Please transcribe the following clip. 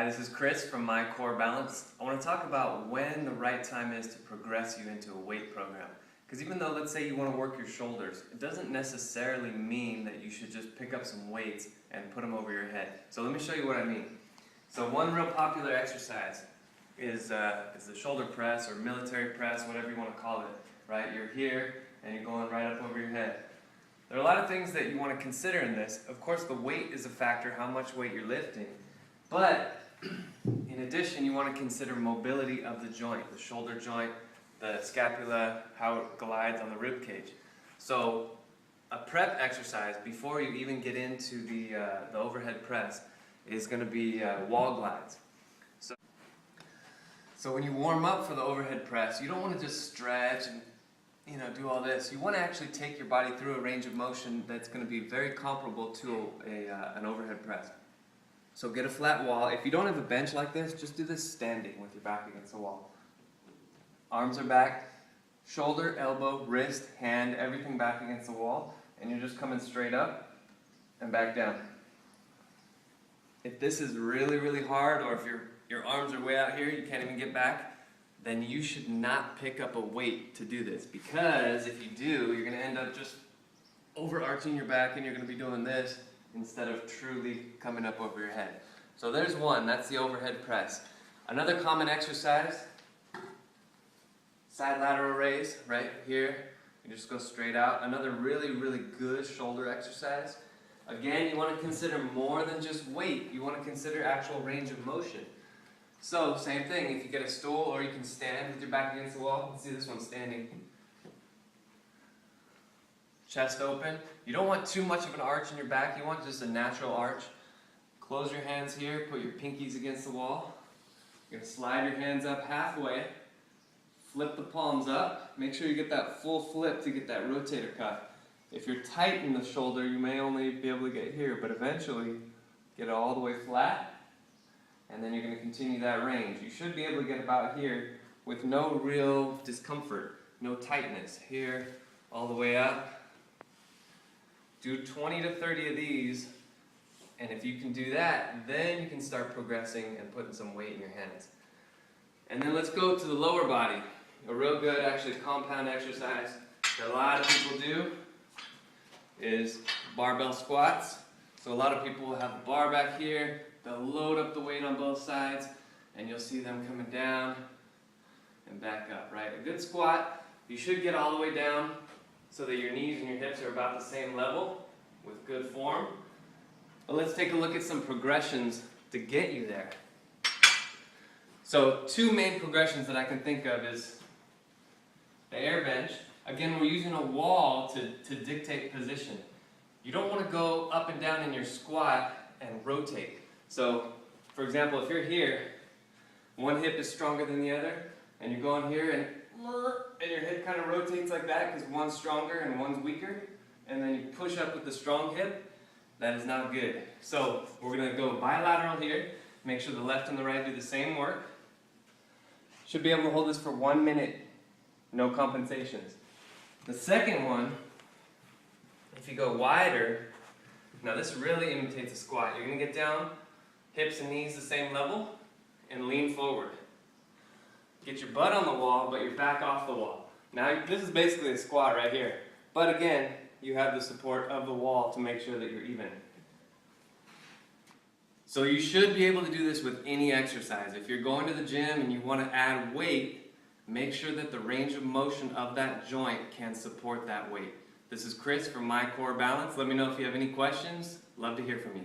Hi, this is Chris from My Core Balance. I want to talk about when the right time is to progress you into a weight program. Because even though, let's say you want to work your shoulders, it doesn't necessarily mean that you should just pick up some weights and put them over your head. So let me show you what I mean. So one real popular exercise is the shoulder press or military press, whatever you want to call it, right? You're here and you're going right up over your head. There are a lot of things that you want to consider in this. Of course, the weight is a factor, how much weight you're lifting. But in addition, you want to consider mobility of the joint, the shoulder joint, the scapula, how it glides on the rib cage. So a prep exercise before you even get into the overhead press is going to be wall glides. So when you warm up for the overhead press, you don't want to just stretch and do all this. You want to actually take your body through a range of motion that's going to be very comparable to an overhead press. So get a flat wall. If you don't have a bench like this, just do this standing with your back against the wall. Arms are back, shoulder, elbow, wrist, hand, everything back against the wall, and you're just coming straight up and back down. If this is really, really hard, or if your arms are way out here, you can't even get back, then you should not pick up a weight to do this, because if you do, you're going to end up just overarching your back and you're going to be doing this instead of truly coming up over your head. So there's one, that's the overhead press. Another common exercise, side lateral raise, right here. You just go straight out. Another really, really good shoulder exercise. Again, you want to consider more than just weight. You want to consider actual range of motion. So, same thing, if you get a stool or you can stand with your back against the wall. Let's see this one standing. Chest open. You don't want too much of an arch in your back. You want just a natural arch. Close your hands here. Put your pinkies against the wall. You're going to slide your hands up halfway. Flip the palms up. Make sure you get that full flip to get that rotator cuff. If you're tight in the shoulder, you may only be able to get here, but eventually get it all the way flat. And then you're going to continue that range. You should be able to get about here with no real discomfort, no tightness. Here, all the way up. Do 20 to 30 of these, and if you can do that, then you can start progressing and putting some weight in your hands. And then let's go to the lower body. A real good, actually, compound exercise that a lot of people do is barbell squats. So a lot of people will have a bar back here, they'll load up the weight on both sides, and you'll see them coming down and back up, right? A good squat, you should get all the way down so that your knees and your hips are about the same level with good form. But let's take a look at some progressions to get you there. So two main progressions that I can think of is the air bench. Again, we're using a wall to dictate position. You don't want to go up and down in your squat and rotate. So, for example, if you're here, one hip is stronger than the other, and you're going here and your hip kind of rotates like that because one's stronger and one's weaker, and then you push up with the strong hip, that is not good. So we're going to go bilateral here, make sure the left and the right do the same work. Should be able to hold this for 1 minute, no compensations. The second one, if you go wider, now this really imitates a squat. You're going to get down, hips and knees the same level, and lean forward. Get your butt on the wall, but your back off the wall. Now, this is basically a squat right here. But again, you have the support of the wall to make sure that you're even. So you should be able to do this with any exercise. If you're going to the gym and you want to add weight, make sure that the range of motion of that joint can support that weight. This is Chris from My Core Balance. Let me know if you have any questions. Love to hear from you.